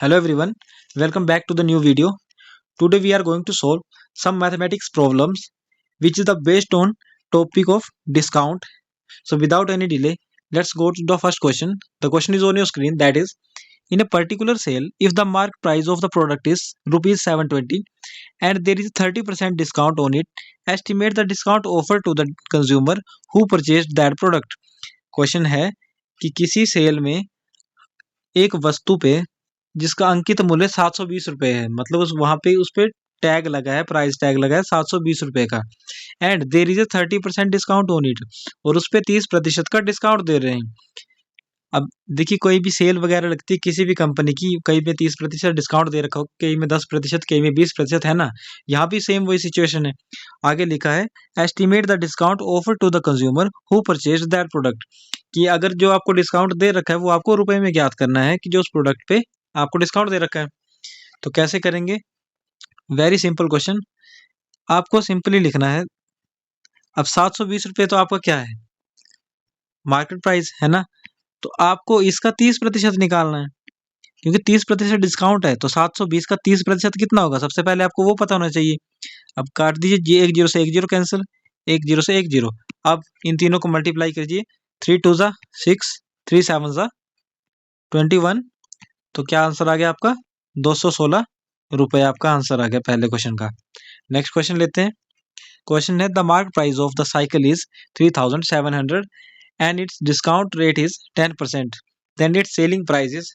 Hello everyone, welcome back to the new video. Today we are going to solve some mathematics problems which is the based on topic of discount. So without any delay, let's go to the first question. The question is on your screen, that is, in a particular sale, if the market price of the product is rupees 720 and there is 30% discount on it, estimate the discount offered to the consumer who purchased that product. Question है कि किसी cell में एक वस्तु पे जिसका अंकित मूल्य 720 रुपये है, मतलब उस वहां पे उस पे टैग लगा है, प्राइस टैग लगा है 720 रुपये का। And there is a 30% discount on it, और उस पे 30% का डिस्काउंट दे रहे हैं। अब देखिए, कोई भी सेल वगैरह लगती है किसी भी कंपनी की, कहीं पे 30% डिस्काउंट दे रखा हो, कहीं में 10%, कहीं में 20%, है ना। यहाँ भी सेम वही सिचुएशन है। आगे लिखा है estimate the discount offer to the consumer who purchase that product, कि अगर जो आपको डिस्काउंट दे रखा है वो आपको रुपए में ज्ञात करना है कि जो उस प्रोडक्ट पे आपको डिस्काउंट दे रखा है। तो कैसे करेंगे? Very simple question. आपको सिंपली लिखना है, अब 720 रुपये तो आपका क्या है, मार्केट प्राइस है ना। तो आपको इसका 30% निकालना है, क्योंकि 30% डिस्काउंट है। तो 720 का 30% कितना होगा, सबसे पहले आपको वो पता होना चाहिए। अब काट दीजिए, एक जीरो से एक जीरो कैंसिल, एक जीरो से एक जीरो। अब इन तीनों को मल्टीप्लाई कीजिए, 3 2 ज़ा 6, 3 7 ज़ा 21। तो क्या आंसर आ गया आपका? 216 रुपये आपका आंसर आ गया पहले क्वेश्चन का। नेक्स्ट क्वेश्चन लेते हैं। क्वेश्चन है the market price of the cycle is 3700 and its discount rate is 10%, then its selling price is.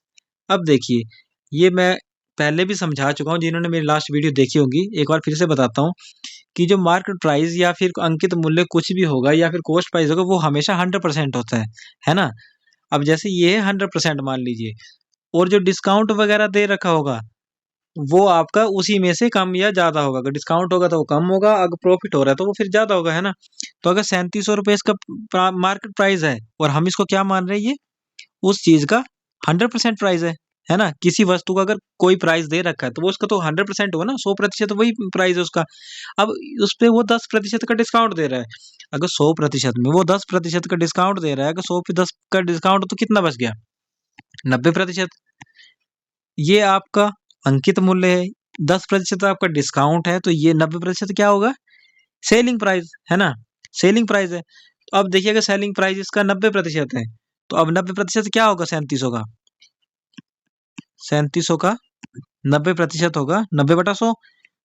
अब देखिए, ये मैं पहले भी समझा चुका हूँ, जिन्होंने मेरी लास्ट वीडियो देखी होगी। एक बार फिर से बताता हूँ कि जो मार्केट प्राइस या फिर अंकित मूल्य कुछ भी होगा या फिर कॉस्ट प्राइस होगा, वो हमेशा 100% होता है ना। अब जैसे ये 100% मान लीजिए, और जो डिस्काउंट वगैरह दे रखा होगा वो आपका उसी में से कम या ज्यादा होगा। अगर डिस्काउंट होगा तो वो कम होगा, अगर प्रॉफिट हो रहा है तो वो फिर ज्यादा होगा, है ना। तो अगर 3700 रुपये इसका मार्केट प्राइस है और हम इसको क्या मान रहे हैं, ये उस चीज का 100% प्राइस है ना। किसी वस्तु का अगर कोई प्राइस दे रखा है तो वो उसका तो 100% होगा ना, 100% वही प्राइस है उसका। अब उस पे वो 10% का डिस्काउंट दे रहा है। अगर 100% में वो 10% का डिस्काउंट दे रहा है, अगर 100 पे 10 का डिस्काउंट, तो कितना बच गया? 90%। ये आपका अंकित मूल्य है, 10% आपका डिस्काउंट है, तो ये 90% क्या होगा? सेलिंग प्राइस, है ना। सेलिंग प्राइस है। तो अब देखिए, अगर सेलिंग प्राइस इसका 90% है, तो अब 90% क्या होगा? 3700 का, 3700 का 90% होगा 90/100।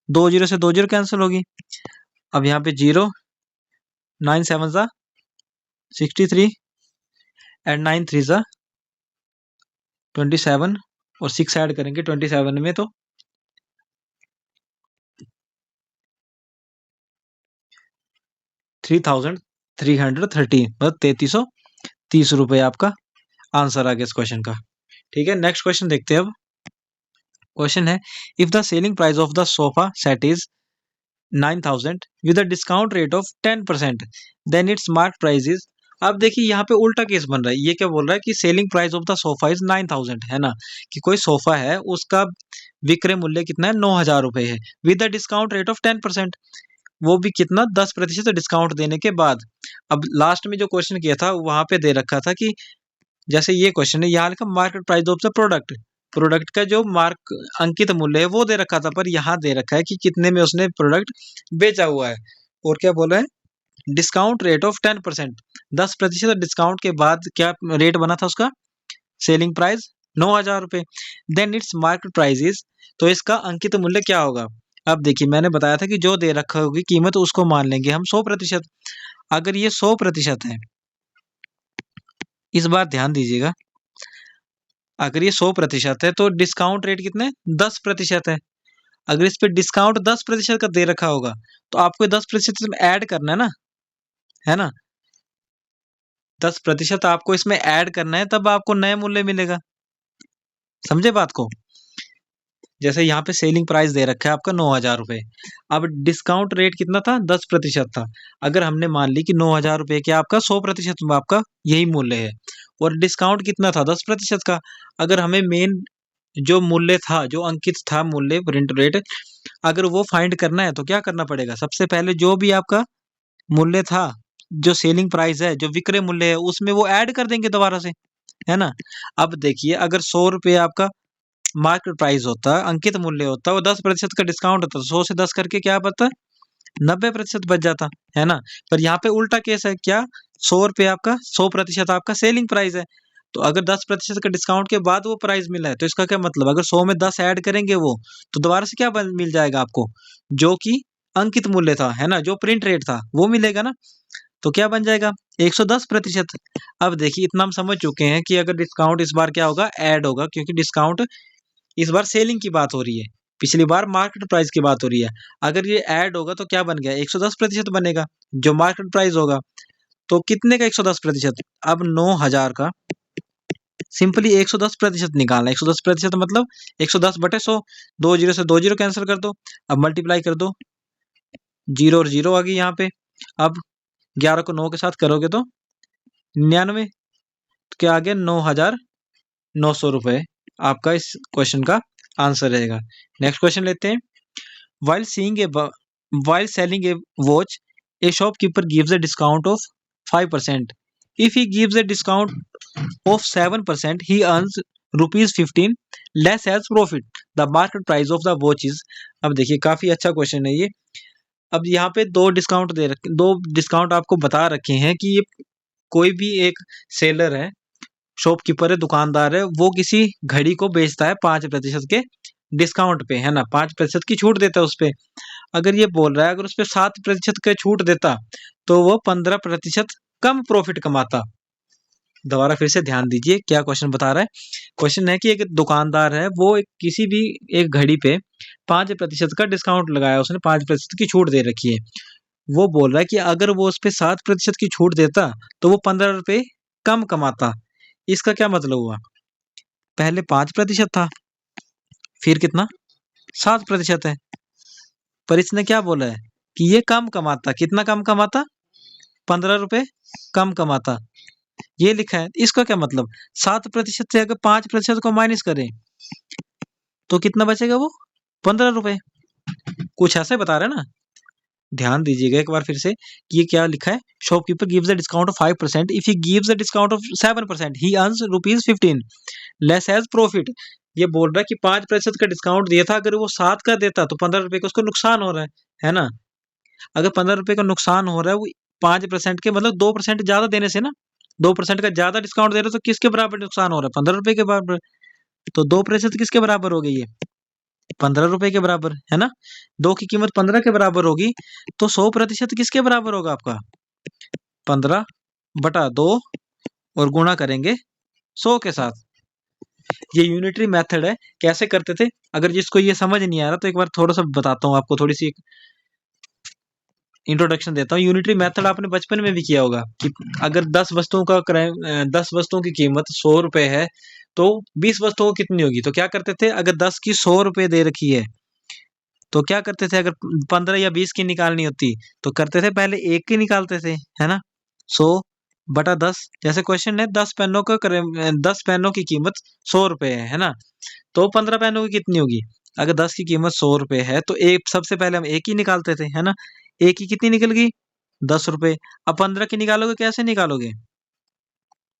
2 जीरो से 2 जीरो कैंसिल होगी। अब यहाँ पे जीरो, 9 7 ज़ा 63 एंड 9 3 ज़ा 27, और 6 ऐड करेंगे 27 में, तो 3330, मतलब 3330 रुपये आपका आंसर आ गया इस क्वेश्चन का। ठीक है, नेक्स्ट क्वेश्चन देखते हैं। अब क्वेश्चन है if the selling price of the sofa set is 9000 with a discount rate of 10%, then its mark price is. अब देखिए, यहाँ पे उल्टा केस बन रहा है। ये क्या बोल रहा है कि selling price of the sofa is 9000, है ना, कि कोई सोफा है उसका विक्रय मूल्य कितना है? 9000 रुपये है, with the discount rate of 10%, वो भी कितना? 10% डिस्काउंट देने के बाद। अब लास्ट में जो क्वेश्चन किया था वहां पे दे रखा था कि जैसे ये क्वेश्चन है, यहाँ लिखा market price of the product, product का जो मार्क अंकित मूल्य है वो दे रखा था, पर यहाँ दे रखा है कि कितने में उसने प्रोडक्ट बेचा हुआ है। और क्या बोला है? डिस्काउंट रेट ऑफ 10%, 10% डिस्काउंट के बाद क्या रेट बना था उसका? सेलिंग प्राइस 9000 रुपये। Then its market price is, तो इसका अंकित मूल्य क्या होगा? अब देखिए, मैंने बताया था कि जो दे रखा होगी कीमत उसको मान लेंगे हम 100%। अगर ये 100% है, इस बार ध्यान दीजिएगा, अगर ये 100% है तो डिस्काउंट रेट कितने? 10% है। अगर इस पे डिस्काउंट 10% का दे रखा होगा तो आपको 10% में ऐड करना है ना। 10% आपको इसमें ऐड करना है, तब आपको नया मूल्य मिलेगा। समझे बात को? जैसे यहाँ पे सेलिंग प्राइस दे रखा है आपका 9000 रुपये। अब डिस्काउंट रेट कितना था? 10% था। अगर हमने मान ली कि 9000 रुपये के आपका 100% में आपका यही मूल्य है, और डिस्काउंट कितना था? 10% का। अगर हमें मेन जो मूल्य था, जो अंकित था मूल्य, प्रिंट रेट, अगर वो फाइंड करना है तो क्या करना पड़ेगा? सबसे पहले जो भी आपका मूल्य था, जो सेलिंग प्राइस है, जो विक्रय मूल्य है, उसमें वो ऐड कर देंगे दोबारा से, है ना। अब देखिए, अगर 100 रुपये आपका मार्केट प्राइस होता, अंकित मूल्य होता, वो 10% का डिस्काउंट होता, 100 से 10 करके क्या बचता, 90% बच जाता, है ना। पर यहाँ पे उल्टा केस है, क्या 100 रुपये आपका, 100% आपका सेलिंग प्राइस है। तो अगर 10% का डिस्काउंट के बाद वो प्राइस मिला है, तो इसका क्या मतलब, अगर 100 में 10 ऐड करेंगे वो, तो दोबारा से क्या मिल जाएगा आपको, जो कि अंकित मूल्य था, है ना, जो प्रिंट रेट था वो मिलेगा ना। तो क्या बन जाएगा, 110%। अब देखिए इतना हम समझ चुके हैं कि अगर डिस्काउंट इस बार क्या होगा, ऐड होगा, क्योंकि डिस्काउंट इस बार सेलिंग की बात हो रही है, पिछली बार मार्केट प्राइस की बात हो रही है। अगर ये ऐड होगा तो क्या बन गया, 110% बनेगा, जो मार्केट प्राइस होगा। तो कितने का 110%, अब 9,000 का सिंपली 110% निकालना है। 110% मतलब 110/100, 2 जीरो से 2 जीरो कैंसिल कर दो, अब मल्टीप्लाई कर दो, जीरो और जीरो आ गई यहाँ पे। अब 11 को 9 के साथ करोगे तो 99, तो क्या आ गया, 9,900 रुपये आपका इस क्वेश्चन का आंसर रहेगा। नेक्स्ट क्वेश्चन लेते हैं। While seeing a while selling a watch, a shopkeeper gives a discount of 5%. If he gives a discount of 7%, he earns rupees 15 less as profit. The market price of the watch is, अब देखिए काफी अच्छा question है ये। अब यहाँ पे दो डिस्काउंट आपको बता रखे हैं कि ये कोई भी एक सेलर है, शॉपकीपर है, दुकानदार है, वो किसी घड़ी को बेचता है 5% के डिस्काउंट पे, है ना, 5% की छूट देता है उस पे। अगर ये बोल रहा है अगर उस पर 7% का छूट देता तो वो 15% कम प्रॉफिट कमाता। दोबारा फिर से ध्यान दीजिए क्या क्वेश्चन बता रहा है। क्वेश्चन है कि एक दुकानदार है, वो किसी भी एक घड़ी पे 5% का डिस्काउंट लगाया, उसने 5% की छूट दे रखी है। वो बोल रहा है कि अगर वो उस पर 7% की छूट देता तो वो 15 रुपये कम कमाता। इसका क्या मतलब हुआ, पहले 5% था, फिर कितना, 7% है, पर इसने क्या बोला है कि ये कम कमाता, कितना कम कमाता, 15 रुपये कम कमाता, ये लिखा है। इसका क्या मतलब, 7% से अगर 5% को माइनस करें तो कितना बचेगा, वो 15 रुपये, कुछ ऐसे बता रहे हैं ना। ध्यान दीजिएगा एक बार फिर से कि ये क्या लिखा है, shopkeeper gives a discount of 5%, if he gives a discount of 7%, he earns rupees 15 less as profit. ये बोल रहा है कि 5% का डिस्काउंट दिया था, अगर वो 7 का देता तो 15 रुपये का उसको नुकसान हो रहा है ना। अगर 15 रुपये का नुकसान हो रहा है वो 5% के, मतलब 2% ज्यादा देने से ना, 2% का ज्यादा डिस्काउंट दे रहे हो तो किसके बराबर नुकसान हो रहा है, 15 रुपये के बराबर। तो 2% किसके बराबर हो गई है, 15 रुपये के बराबर, है ना। 2 की कीमत 15 के बराबर होगी, तो 100% किसके बराबर होगा आपका, 15/2 और गुणा करेंगे 100 के साथ। ये यूनिटरी मेथड है, कैसे करते थे, अगर जिसको ये समझ नहीं आ रहा तो एक बार थोड़ा सा बताता हूँ आपको, थोड़ी सी इंट्रोडक्शन देता हूँ। यूनिटरी मेथड आपने बचपन में भी किया होगा कि अगर 10 वस्तुओं की कीमत 100 रुपए है तो 20 वस्तुओं की कितनी होगी, तो क्या करते थे, अगर 10 की 100 रुपए दे रखी है तो क्या करते थे, अगर 15 या 20 की निकालनी होती तो करते थे पहले एक की निकालते थे, है ना। 100/10, जैसे क्वेश्चन है 10 पेनों की कीमत 100 रुपए है ना, तो 15 पेनों की कितनी होगी। अगर 10 की कीमत 100 रुपए है तो एक सबसे पहले हम एक ही निकालते थे, है ना। एक की कितनी निकल गई, 10 रुपए। अब 15 की निकालोगे, कैसे निकालोगे,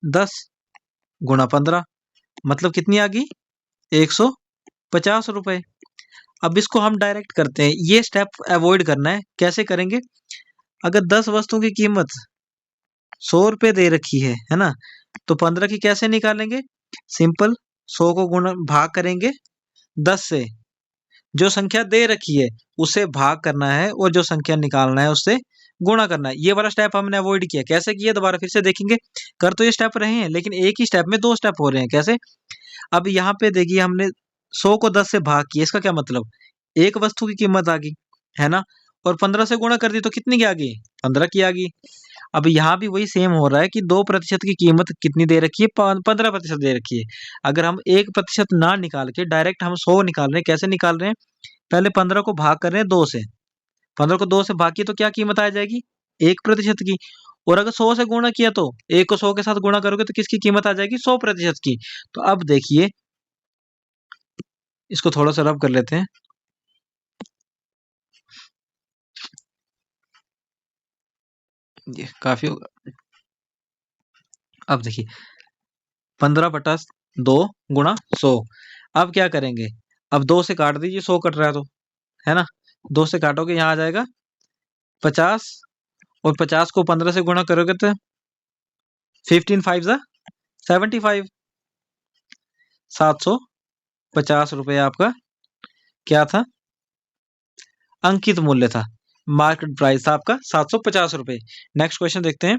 10 × 15 मतलब कितनी आ गई, 150 रुपए। अब इसको हम डायरेक्ट करते हैं, ये स्टेप अवॉइड करना है, कैसे करेंगे, अगर 10 वस्तुओं की कीमत 100 रुपए दे रखी है ना, तो 15 की कैसे निकालेंगे, सिंपल 100 को गुणा भाग करेंगे 10 से, जो संख्या दे रखी है उसे भाग करना है और जो संख्या निकालना है उससे गुणा करना है। ये वाला स्टेप हमने अवॉइड किया, कैसे किया दोबारा फिर से देखेंगे। कर तो ये स्टेप रहे हैं लेकिन एक ही स्टेप में दो स्टेप हो रहे हैं, कैसे। अब यहाँ पे देखिए हमने 100 को 10 से भाग किया, इसका क्या मतलब, एक वस्तु की कीमत आ गई, है ना, और 15 से गुणा कर दी तो कितनी की आ गई, 15 की आ गई। अब यहाँ भी वही सेम हो रहा है कि 2% की कीमत कितनी दे रखी है, 15% दे रखी है। अगर हम 1% ना निकाल के डायरेक्ट हम 100 निकाल रहे हैं, कैसे निकाल रहे हैं, पहले 15 को भाग कर रहे हैं 2 से, 15 को 2 से भाग किया तो क्या कीमत आ जाएगी, 1% की। और अगर 100 से गुणा किया तो 1 को 100 के साथ गुणा करोगे तो किसकी कीमत आ जाएगी, 100% की। तो अब देखिए इसको थोड़ा सा रब कर लेते हैं। ये काफी होगा। अब देखिए 15/2 गुणा 100, अब क्या करेंगे, अब 2 से काट दीजिए, 100 कट रहा है तो, है ना। 2 से काटोगे यहाँ आ जाएगा 50, और 50 को 15 से गुणा करोगे तो 15 5 जा 75, 750 रुपये आपका क्या था, अंकित मूल्य था, मार्केट प्राइस था आपका 750 रुपये। नेक्स्ट क्वेश्चन देखते हैं।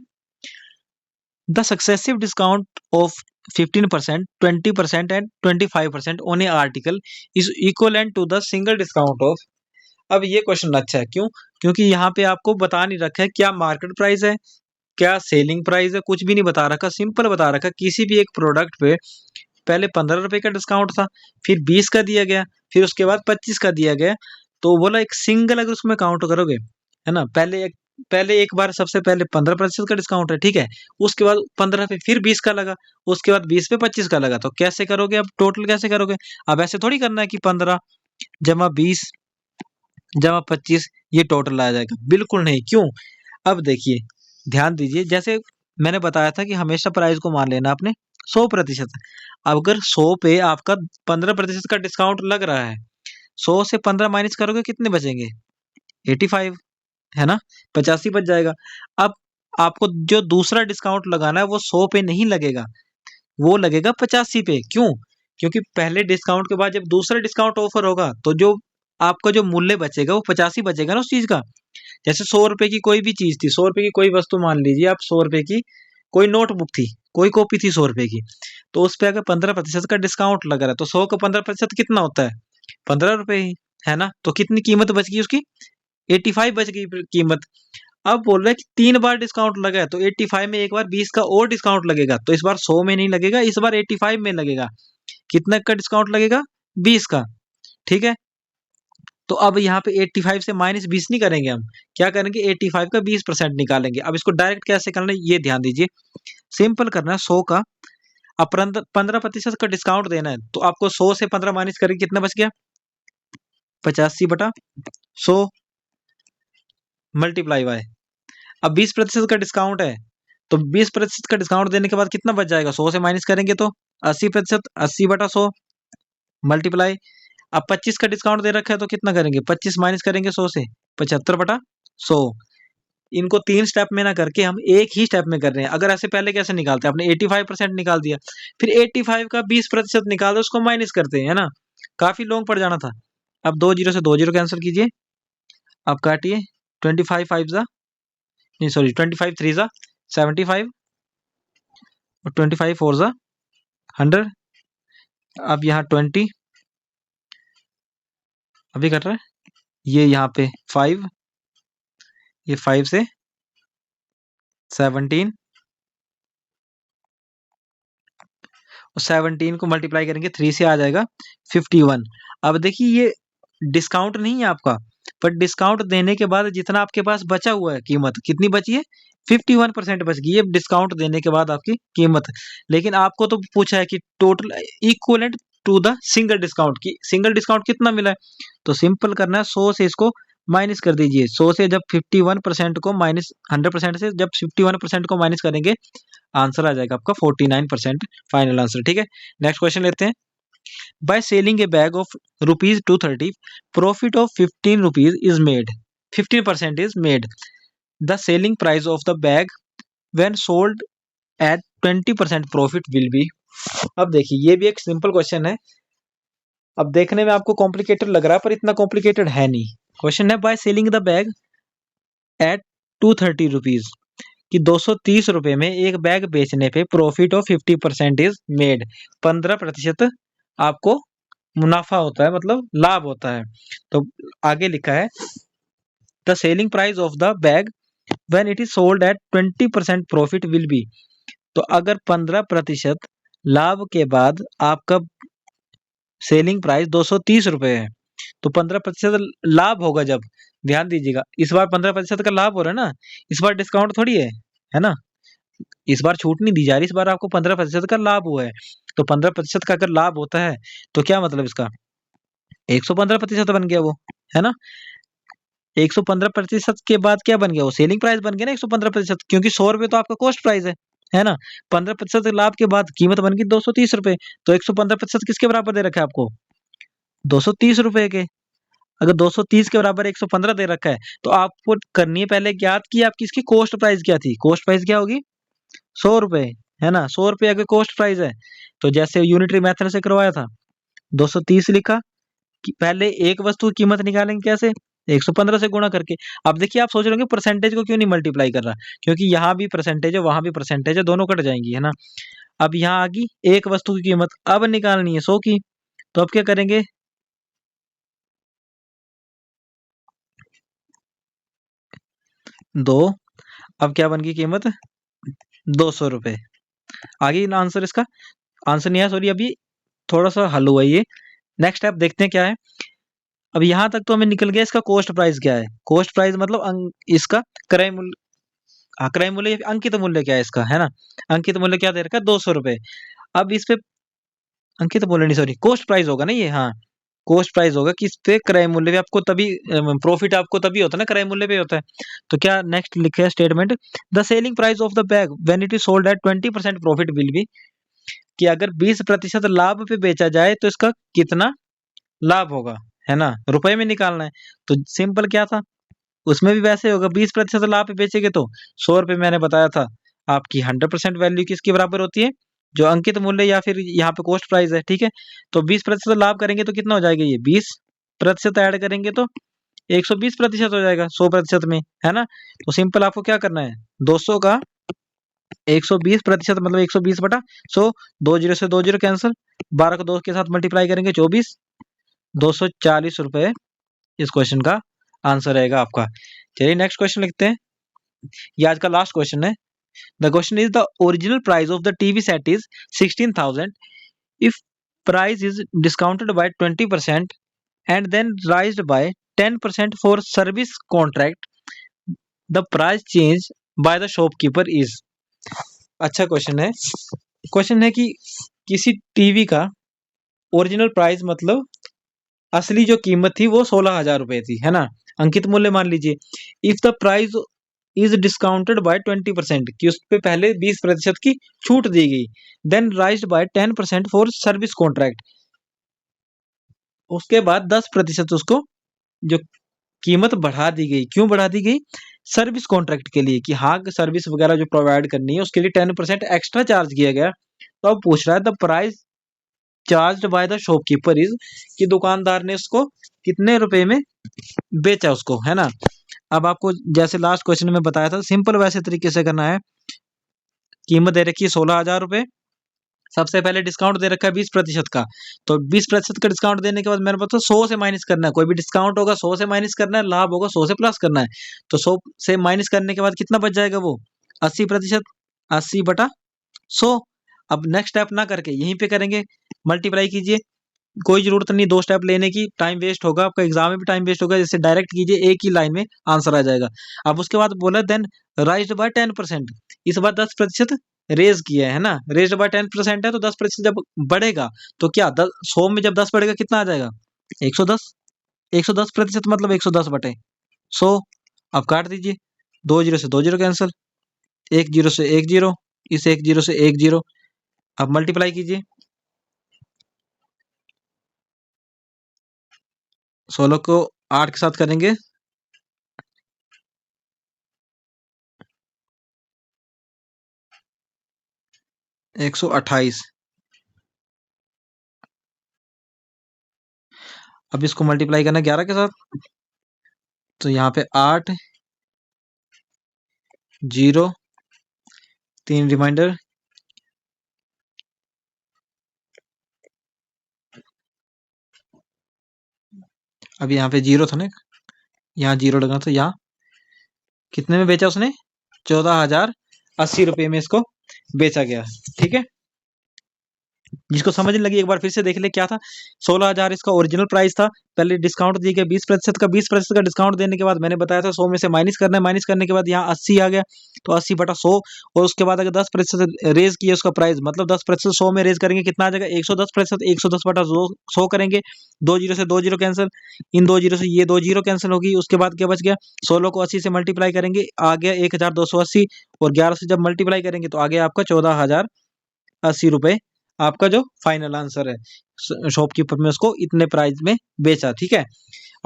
The successive discount of 15%, 20% and 25% on a article is equivalent to the single discount of. अब ये क्वेश्चन अच्छा है, क्यों? क्योंकि यहाँ पे आपको बता नहीं रखा है क्या मार्केट प्राइस है, क्या सेलिंग प्राइस है, कुछ भी नहीं बता रखा, सिंपल बता रखा किसी भी एक प्रोडक्ट पे पहले 15 रुपए का डिस्काउंट था, फिर 20 का दिया गया, फिर उसके बाद 25 का दिया गया। तो बोला एक सिंगल अगर उसमें काउंट करोगे, है ना, पहले एक बार सबसे पहले 15% का डिस्काउंट है, ठीक है, उसके बाद 15 पे फिर 20 का लगा, उसके बाद 20 पे 25 का लगा, तो कैसे करोगे अब, टोटल कैसे करोगे? अब ऐसे थोड़ी करना है कि 15 जमा 20 जमा 25 ये टोटल आ जाएगा, बिल्कुल नहीं। क्यों? अब देखिए, ध्यान दीजिए, जैसे मैंने बताया था कि हमेशा प्राइस को मान लेना आपने 100%। अब अगर 100 पे आपका 15% का डिस्काउंट लग रहा है, 100 से 15 माइनस करोगे कितने बचेंगे? 85, है ना, 85 बच जाएगा। अब आपको जो दूसरा डिस्काउंट लगाना है वो 100 पे नहीं लगेगा, वो लगेगा 85 पे। क्यों? क्योंकि पहले डिस्काउंट के बाद जब दूसरा डिस्काउंट ऑफर होगा तो जो आपका जो मूल्य बचेगा वो 85 बचेगा ना उस चीज का। जैसे 100 रुपए की कोई भी चीज थी, 100 रुपए की कोई वस्तु मान लीजिए आप, 100 रुपए की कोई नोटबुक थी, कोई कॉपी थी 100 रुपए की, तो उस पे अगर 15% का डिस्काउंट लग रहा है तो 100 का 15% कितना होता है? 15 रुपए ही, है ना। तो कितनी कीमत बच गई उसकी? 85 बच गई कीमत। अब बोल रहा है कि 3 बार डिस्काउंट लगा है तो 85 में एक बार 20 का और डिस्काउंट लगेगा, तो इस बार 100 में नहीं लगेगा, इस बार 85 में लगेगा। कितना का डिस्काउंट लगेगा? 20 का, ठीक है। तो अब यहाँ पे 85 से माइनस 20 नहीं करेंगे हम, क्या करेंगे, 85 का 20% निकालेंगे। अब इसको डायरेक्ट कैसे करना है ये ध्यान दीजिए, सिंपल करना है। 100 का अब 15% का डिस्काउंट देना है, तो आपको 100 से 15 माइनस करेंगे, कितना बच गया? 85/100 मल्टीप्लाई बाय, अब 20% का डिस्काउंट है, तो 20% का डिस्काउंट देने के बाद कितना बच जाएगा? 100 से माइनस करेंगे तो 80%, 80/100 मल्टीप्लाई। अब 25 का डिस्काउंट दे रखा है तो कितना करेंगे? 25 माइनस करेंगे 100 से, 75/100। इनको 3 स्टेप में ना करके हम एक ही स्टेप में कर रहे हैं। अगर ऐसे पहले कैसे निकालते हैं, आपने 85% निकाल दिया, फिर 85 का 20% निकाल दो, उसको माइनस करते हैं, है ना, काफी लॉन्ग पड़ जाना था। अब 2 जीरो से 2 जीरो कैंसिल कीजिए, अब काटिए, 25 5 जा, नहीं सॉरी, 25 3 जा 75, और 25 4 जा 100। अब यहाँ 20 अभी कट रहा है, ये यहाँ पे 5, ये 5 से 17, और 17 को मल्टीप्लाई करेंगे 3 से आ जाएगा 51। अब देखिए ये डिस्काउंट नहीं है आपका, पर डिस्काउंट देने के बाद जितना आपके पास बचा हुआ है कीमत कितनी बची है? 51% बच गई है डिस्काउंट देने के बाद आपकी कीमत। लेकिन आपको तो पूछा है कि total equivalent to the single discount की, सिंगल डिस्काउंट कितना मिला है, तो सिंपल करना है, 100 से इसको माइनस कर दीजिए। 100 से जब 51% को माइनस, 100% से जब 51% को माइनस करेंगे, आंसर आ जाएगा आपका 49%, फाइनल आंसर, ठीक है। नेक्स्ट क्वेश्चन लेते हैं। By selling A bag of ₹230, profit of 15 rupees is made, 15% is made. The selling price of the bag when sold at 20% profit will be. अब देखिए ये भी एक सिंपल क्वेश्चन है, अब देखने में आपको कॉम्प्लिकेटेड लग रहा है पर इतना कॉम्प्लिकेटेड है नहीं। क्वेश्चन है, by selling the bag at 230 rupees, कि 230 रुपए में एक बैग बेचने पे प्रॉफिट ऑफ 50% इज मेड, 15% आपको मुनाफा होता है, मतलब लाभ होता है। तो आगे लिखा है, the selling price of the bag when it is sold at 20% profit will be. तो अगर 15% लाभ के बाद आपका सेलिंग प्राइस 230 रुपए है, तो 15% लाभ होगा जब, ध्यान दीजिएगा, इस बार 15% का लाभ हो रहा है ना, इस बार डिस्काउंट थोड़ी है ना, इस बार छूट नहीं दी जा रही, इस बार आपको 15% का लाभ हुआ है। तो 15% का अगर लाभ होता है तो क्या मतलब इसका, 115% बन गया वो, है ना। 115% के बाद क्या बन गया, वो सेलिंग प्राइस बन गया ना 115%, क्योंकि 100 रुपए तो आपका कॉस्ट प्राइस है है ना। 15% लाभ के बाद कीमत बन गई 230 रुपए। तो 115% किसके बराबर दे रखा है आपको? 230 रुपए के। अगर 230 के बराबर 115 दे रखा है, तो आपको करनी है पहले ज्ञात की आपकी इसकी कॉस्ट प्राइस क्या थी। कॉस्ट प्राइस क्या होगी? 100 रुपए, है ना। 100 रुपए अगर कॉस्ट प्राइस है, तो जैसे यूनिटरी मेथड से करवाया था, 230 लिखा कि पहले एक वस्तु की कीमत निकालेंगे कैसे? 115 से गुणा करके। अब देखिए आप सोच रहे होंगे परसेंटेज को क्यों नहीं मल्टीप्लाई कर रहा, क्योंकि यहाँ भी परसेंटेज है वहां भी परसेंटेज है, दोनों कट जाएंगी, है ना। अब यहाँ आ गई एक वस्तु की कीमत, अब निकालनी है 100 की। तो अब क्या करेंगे? 2, अब क्या बन गई कीमत? 200 रुपए। आ गई ना आंसर इसका? आंसर नहीं है, सॉरी, अभी थोड़ा सा हल हुआ ये। नेक्स्ट स्टेप देखते हैं क्या है। अब यहाँ तक तो हमें निकल गया इसका कॉस्ट प्राइस क्या है। कॉस्ट प्राइस मतलब इसका क्रय मूल्य। हाँ, क्रय मूल्य या फिर अंकित मूल्य क्या है इसका, है ना। अंकित मूल्य क्या दे रखा है? 200 रुपए। अब इस पे अंकित मूल्य नहीं, सॉरी, कॉस्ट प्राइस होगा ना ये, हाँ। कॉस्ट प्राइस होगा कि इस पे क्रय मूल्य भी आपको तभी, प्रॉफिट आपको तभी होता है ना, क्रय मूल्य पे होता है। तो क्या नेक्स्ट लिखा है statement, the selling price of the bag when it is sold at 20% profit will be, कि अगर 20% लाभ पे बेचा जाए तो इसका कितना लाभ होगा, है ना। रुपए में निकालना है। तो सिंपल क्या था, उसमें भी वैसे होगा, 20% लाभ पे बेचेंगे तो 100 रुपए, मैंने बताया था आपकी 100% वैल्यू किसके बराबर होती है? जो अंकित मूल्य या फिर यहाँ पे कॉस्ट प्राइस है, ठीक है। तो 20% लाभ करेंगे तो कितना हो जाएगा? ये 20% ऐड करेंगे तो 120% हो जाएगा 100% में, है ना। तो सिंपल आपको क्या करना है, 200 का 120% मतलब 120/100। 20 से 20 कैंसिल, 12 को 2 के साथ मल्टीप्लाई करेंगे 24, 240 रुपए इस क्वेश्चन का आंसर रहेगा आपका। चलिए नेक्स्ट क्वेश्चन लिखते हैं। ये आज का लास्ट क्वेश्चन है। The question is the original price of the TV set is 16,000 if price is discounted by 20% and then raised by 10% for service contract, the price change by the shopkeeper is। अच्छा question है। Question है कि किसी TV का original price मतलब असली जो कीमत थी वो 16,000 रुपए थी, है ना। अंकित मूल्य मान लीजिए, if the price is discounted by 20%, कि उस पे पहले 20% की छूट दी गई, then raised by 10% for service contract, उसके बाद 10% उसको जो कीमत बढ़ा दी गई। क्यों बढ़ा दी गई? सर्विस कॉन्ट्रैक्ट के लिए, कि हाँ सर्विस वगैरह जो प्रोवाइड करनी है उसके लिए 10% एक्स्ट्रा चार्ज किया गया। तो अब पूछ रहा है the price charged by the shopkeeper is, कि दुकानदार ने उसको कितने रुपए में बेचा उसको, है ना। अब आपको जैसे लास्ट क्वेश्चन में बताया था, सिंपल वैसे तरीके से करना है। कीमत दे रखी है 16,000 रुपए, सबसे पहले डिस्काउंट दे रखा है 20% का। तो 20% का डिस्काउंट देने के बाद मैंने पता 100 से माइनस करना है। कोई भी डिस्काउंट होगा 100 से माइनस करना है, लाभ होगा 100 से प्लस करना है। तो 100 से माइनस करने के बाद कितना बच जाएगा? वो 80%, 80/100। अब नेक्स्ट स्टेप ना करके यहीं पे करेंगे, मल्टीप्लाई कीजिए। कोई जरूरत नहीं 2 स्टेप लेने की, टाइम वेस्ट होगा आपका, एग्जाम में भी टाइम वेस्ट होगा। जैसे डायरेक्ट कीजिए, एक ही लाइन में आंसर आ जाएगा। अब उसके बाद बोला देन राइज्ड बाय 10%, इस बार 10% रेज किया है ना। रेज्ड बाय 10% है तो 10% जब बढ़ेगा तो क्या 100 में जब 10 बढ़ेगा कितना आ जाएगा? 110। 110% मतलब 110/100। अब काट दीजिए, 20 से 20 कैंसिल, 10 से 10, इस 10 से 10। अब मल्टीप्लाई कीजिए, 16 को 8 के साथ करेंगे 128। अब इसको मल्टीप्लाई करना 11 के साथ, तो यहाँ पे 8, 0, 3 रिमाइंडर, अब यहाँ पे 0 था ना, यहाँ 0 लगा, तो यहाँ कितने में बेचा उसने? 14,080 रुपये में इसको बेचा गया, ठीक है। जिसको समझ नहीं लगी एक बार फिर से देख ले क्या था। 16,000 इसका ओरिजिनल प्राइस था, पहले डिस्काउंट दी गई 20% का, 20% का डिस्काउंट देने के बाद मैंने बताया था 100 में से माइनस करना है, माइनस करने के बाद यहाँ 80 आ गया, तो 80/100, और उसके बाद अगर 10% रेज किया उसका प्राइस, मतलब 10% 100 में रेज करेंगे कितना आ जाएगा 110%, 110/100 करेंगे, 2 जीरो से 2 जीरो कैंसिल, इन 2 जीरो से ये 2 जीरो कैंसिल होगी, उसके बाद क्या बच गया 16 को 80 से मल्टीप्लाई करेंगे आ गया 1280, और 11 से जब मल्टीप्लाई करेंगे तो आ गया आपका 14,080 रुपये, आपका जो फाइनल आंसर है। शॉपकीपर में उसको इतने प्राइस में बेचा, ठीक है।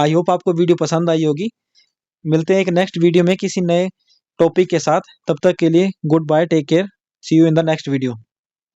आई होप आपको वीडियो पसंद आई होगी। मिलते हैं एक नेक्स्ट वीडियो में किसी नए टॉपिक के साथ, तब तक के लिए good bye, take care, see you in the next video.